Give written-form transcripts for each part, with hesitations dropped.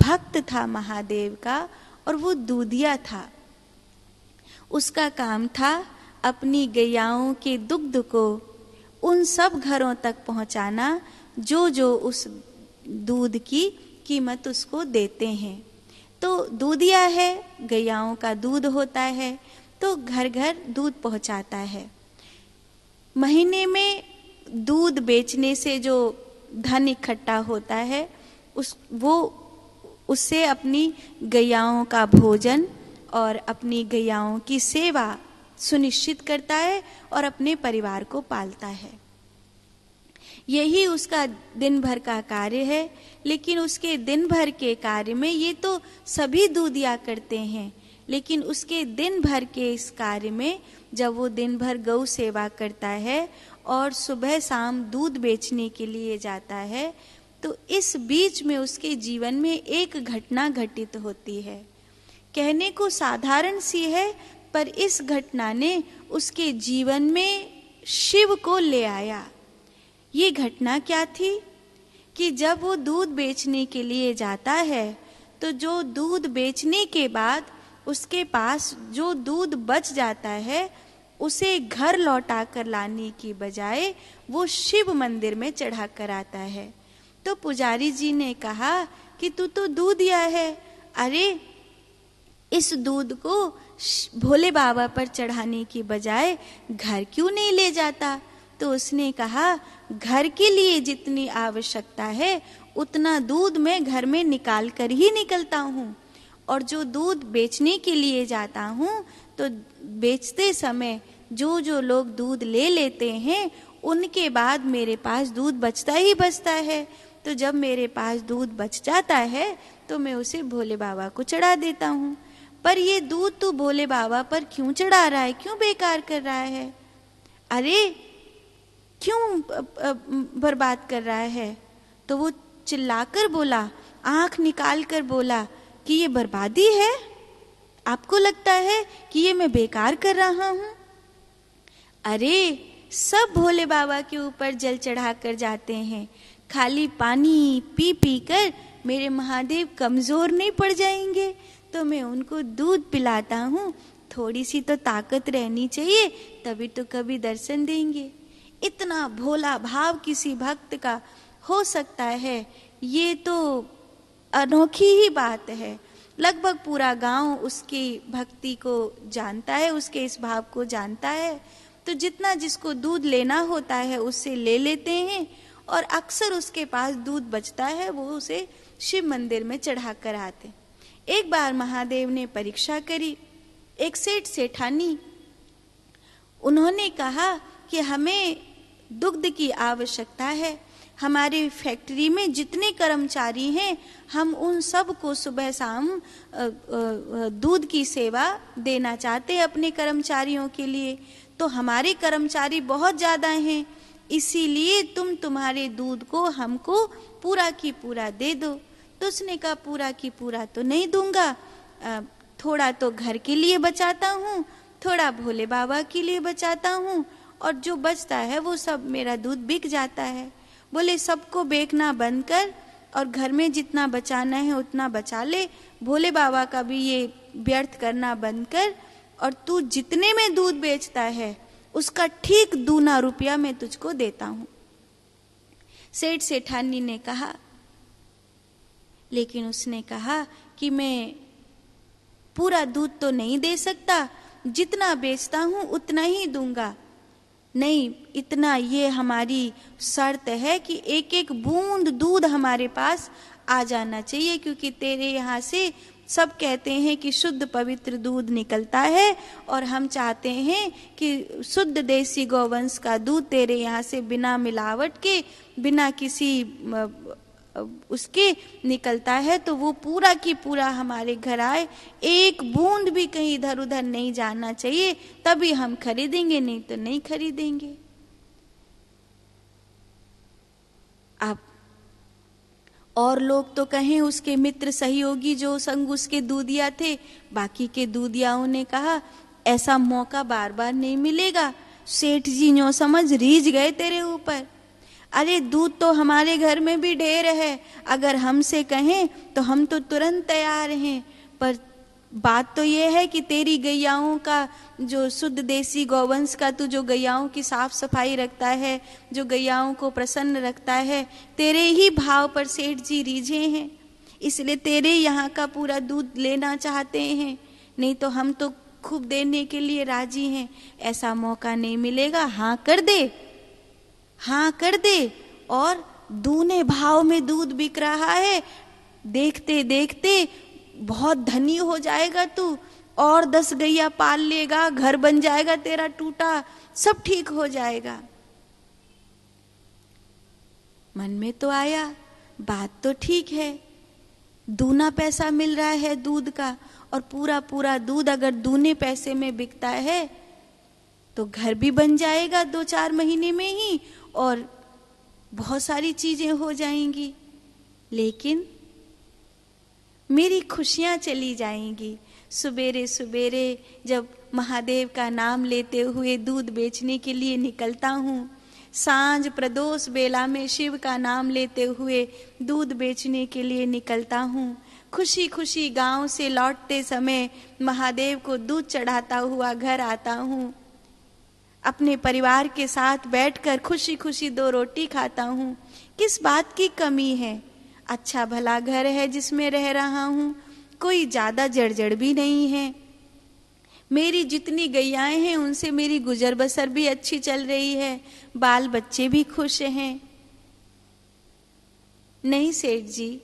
भक्त था महादेव का, और वो दूधिया था। उसका काम था अपनी गैयाओं के दुग्ध को उन सब घरों तक पहुंचाना जो जो उस दूध की कीमत उसको देते हैं। तो दूधिया है, गैयाओं का दूध होता है, तो घर घर दूध पहुंचाता है। महीने में दूध बेचने से जो धन इकट्ठा होता है उससे अपनी गैयाओं का भोजन और अपनी गैयाओं की सेवा सुनिश्चित करता है और अपने परिवार को पालता है। यही उसका दिन भर का कार्य है। लेकिन उसके दिन भर के कार्य में, ये तो सभी दूधिया करते हैं, लेकिन उसके दिन भर के इस कार्य में जब वो दिन भर गौ सेवा करता है और सुबह शाम दूध बेचने के लिए जाता है, तो इस बीच में उसके जीवन में एक घटना घटित होती है। कहने को साधारण सी है, पर इस घटना ने उसके जीवन में शिव को ले आया। ये घटना क्या थी कि जब वो दूध बेचने के लिए जाता है, तो जो दूध बेचने के बाद उसके पास जो दूध बच जाता है, उसे घर लौटा कर लाने की बजाय वो शिव मंदिर में चढ़ा कर आता है। तो पुजारी जी ने कहा कि तू तो दूधिया है, अरे इस दूध को भोले बाबा पर चढ़ाने की बजाय घर क्यों नहीं ले जाता? तो उसने कहा, घर के लिए जितनी आवश्यकता है उतना दूध मैं घर में निकाल कर ही निकलता हूँ, और जो दूध बेचने के लिए जाता हूँ तो बेचते समय जो जो लोग दूध ले लेते हैं उनके बाद मेरे पास दूध बचता ही बचता है। तो जब मेरे पास दूध बच जाता है तो मैं उसे भोले बाबा को चढ़ा देता हूँ। पर ये दूध तू भोले बाबा पर क्यों चढ़ा रहा है, क्यों बेकार कर रहा है? अरे क्यों बर्बाद कर रहा है? तो वो चिल्लाकर बोला, आंख निकाल कर बोला कि ये बर्बादी है? आपको लगता है कि ये मैं बेकार कर रहा हूं? अरे सब भोले बाबा के ऊपर जल चढ़ा कर जाते हैं, खाली पानी पी पी कर मेरे महादेव कमजोर नहीं पड़ जाएंगे, तो मैं उनको दूध पिलाता हूँ। थोड़ी सी तो ताकत रहनी चाहिए, तभी तो कभी दर्शन देंगे। इतना भोला भाव किसी भक्त का हो सकता है, ये तो अनोखी ही बात है। लगभग पूरा गांव उसकी भक्ति को जानता है, उसके इस भाव को जानता है। तो जितना जिसको दूध लेना होता है उससे ले लेते हैं, और अक्सर उसके पास दूध बचता है वो उसे शिव मंदिर में चढ़ा कर आते। एक बार महादेव ने परीक्षा करी, एक सेठ सेठानी, उन्होंने कहा कि हमें दुग्ध की आवश्यकता है, हमारी फैक्ट्री में जितने कर्मचारी हैं हम उन सब को सुबह शाम दूध की सेवा देना चाहते हैं अपने कर्मचारियों के लिए। तो हमारे कर्मचारी बहुत ज़्यादा हैं, इसीलिए तुम तुम्हारे दूध को हमको पूरा की पूरा दे दो। तो उसने कहा, पूरा की पूरा तो नहीं दूंगा, थोड़ा तो घर के लिए बचाता हूँ, थोड़ा भोले बाबा के लिए बचाता हूँ, और जो बचता है वो सब मेरा दूध बिक जाता है। बोले सबको बेचना बंद कर और घर में जितना बचाना है उतना बचा ले, भोले बाबा का भी ये व्यर्थ करना बंद कर, और तू जितने में दूध बेचता है उसका ठीक दूना रुपया मैं तुझको देता हूँ। सेठ सेठानी ने कहा, लेकिन उसने कहा कि मैं पूरा दूध तो नहीं दे सकता, जितना बेचता हूँ उतना ही दूंगा। नहीं, इतना ये हमारी शर्त है कि एक एक बूंद दूध हमारे पास आ जाना चाहिए, क्योंकि तेरे यहाँ से सब कहते हैं कि शुद्ध पवित्र दूध निकलता है, और हम चाहते हैं कि शुद्ध देसी गौवंश का दूध तेरे यहाँ से बिना मिलावट के, बिना किसी उसके निकलता है, तो वो पूरा की पूरा हमारे घर आए, एक बूंद भी कहीं इधर उधर नहीं जाना चाहिए, तभी हम खरीदेंगे, नहीं तो नहीं खरीदेंगे। अब और लोग तो कहें, उसके मित्र सहयोगी जो संग उसके दूधिया थे, बाकी के दूधियाओं ने कहा ऐसा मौका बार बार नहीं मिलेगा, सेठ जी न्यों समझ रीझ गए तेरे ऊपर। अरे दूध तो हमारे घर में भी ढेर है, अगर हमसे कहें तो हम तो तुरंत तैयार हैं, पर बात तो ये है कि तेरी गैयाओं का जो शुद्ध देसी गौवंश का तू जो गैयाओं की साफ सफाई रखता है, जो गैयाओं को प्रसन्न रखता है, तेरे ही भाव पर सेठ जी रीझे हैं, इसलिए तेरे यहाँ का पूरा दूध लेना चाहते हैं, नहीं तो हम तो खूब देने के लिए राजी हैं। ऐसा मौका नहीं मिलेगा, हाँ कर दे, हाँ कर दे। और दूने भाव में दूध बिक रहा है, देखते देखते बहुत धनी हो जाएगा तू, और 10 गैया पाल लेगा, घर बन जाएगा तेरा टूटा, सब ठीक हो जाएगा। मन में तो आया बात तो ठीक है, दूना पैसा मिल रहा है दूध का, और पूरा पूरा दूध अगर दूने पैसे में बिकता है तो घर भी बन जाएगा 2-4 महीने में ही, और बहुत सारी चीजें हो जाएंगी, लेकिन मेरी खुशियां चली जाएंगी। सुबेरे सुबेरे जब महादेव का नाम लेते हुए दूध बेचने के लिए निकलता हूँ, सांझ प्रदोष बेला में शिव का नाम लेते हुए दूध बेचने के लिए निकलता हूँ, खुशी खुशी गांव से लौटते समय महादेव को दूध चढ़ाता हुआ घर आता हूँ, अपने परिवार के साथ बैठकर खुशी खुशी 2 रोटी खाता हूँ। किस बात की कमी है? अच्छा भला घर है जिसमें रह रहा हूँ, कोई ज्यादा जड़जड़ भी नहीं है, मेरी जितनी गैयाएं हैं उनसे मेरी गुजर बसर भी अच्छी चल रही है, बाल बच्चे भी खुश हैं। नहीं सेठ जी,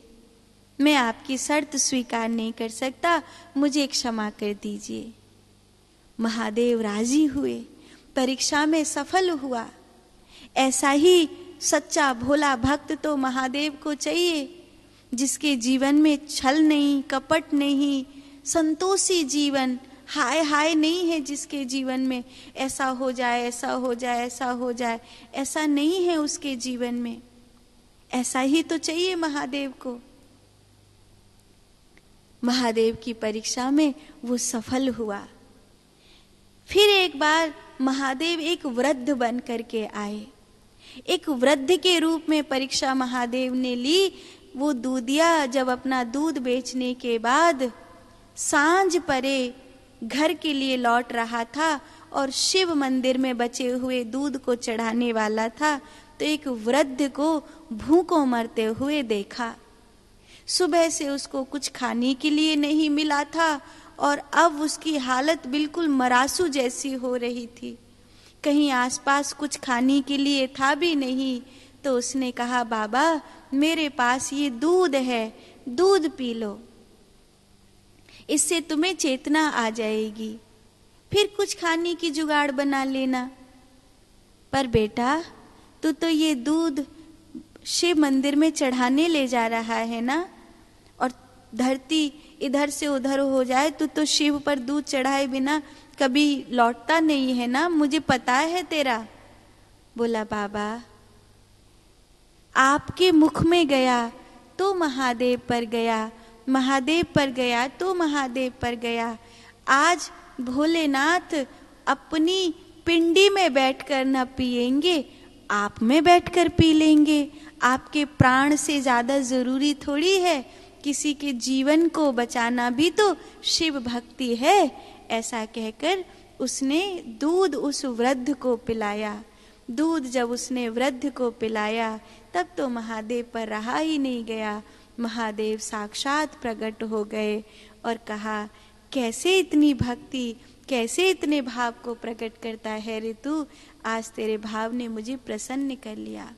मैं आपकी शर्त स्वीकार नहीं कर सकता, मुझे क्षमा कर दीजिए। महादेव राजी हुए, परीक्षा में सफल हुआ। ऐसा ही सच्चा भोला भक्त तो महादेव को चाहिए, जिसके जीवन में छल नहीं, कपट नहीं, संतोषी जीवन, हाय हाय नहीं है जिसके जीवन में ऐसा हो जाए, ऐसा हो जाए, ऐसा हो जाए, ऐसा नहीं है उसके जीवन में। ऐसा ही तो चाहिए महादेव को। महादेव की परीक्षा में वो सफल हुआ। फिर एक बार महादेव एक वृद्ध बन करके आए, एक वृद्ध के रूप में परीक्षा महादेव ने ली। वो दूधिया जब अपना दूध बेचने के बाद सांझ परे घर के लिए लौट रहा था और शिव मंदिर में बचे हुए दूध को चढ़ाने वाला था, तो एक वृद्ध को भूखों मरते हुए देखा। सुबह से उसको कुछ खाने के लिए नहीं मिला था और अब उसकी हालत बिल्कुल मरासू जैसी हो रही थी, कहीं आसपास कुछ खाने के लिए था भी नहीं। तो उसने कहा, बाबा मेरे पास ये दूध है, दूध पी लो, इससे तुम्हें चेतना आ जाएगी, फिर कुछ खाने की जुगाड़ बना लेना। पर बेटा तू तो ये दूध शिव मंदिर में चढ़ाने ले जा रहा है ना, और धरती इधर से उधर हो जाए तो शिव पर दूध चढ़ाए बिना कभी लौटता नहीं है ना, मुझे पता है तेरा। बोला, बाबा आपके मुख में गया तो महादेव पर गया, महादेव पर गया तो महादेव पर गया। आज भोलेनाथ अपनी पिंडी में बैठकर न पिएंगे, आप में बैठकर पी लेंगे। आपके प्राण से ज्यादा जरूरी थोड़ी है, किसी के जीवन को बचाना भी तो शिव भक्ति है। ऐसा कहकर उसने दूध उस वृद्ध को पिलाया। दूध जब उसने वृद्ध को पिलाया तब तो महादेव पर रहा ही नहीं गया। महादेव साक्षात प्रकट हो गए और कहा, कैसे इतनी भक्ति, कैसे इतने भाव को प्रकट करता है रे तू, आज तेरे भाव ने मुझे प्रसन्न कर लिया।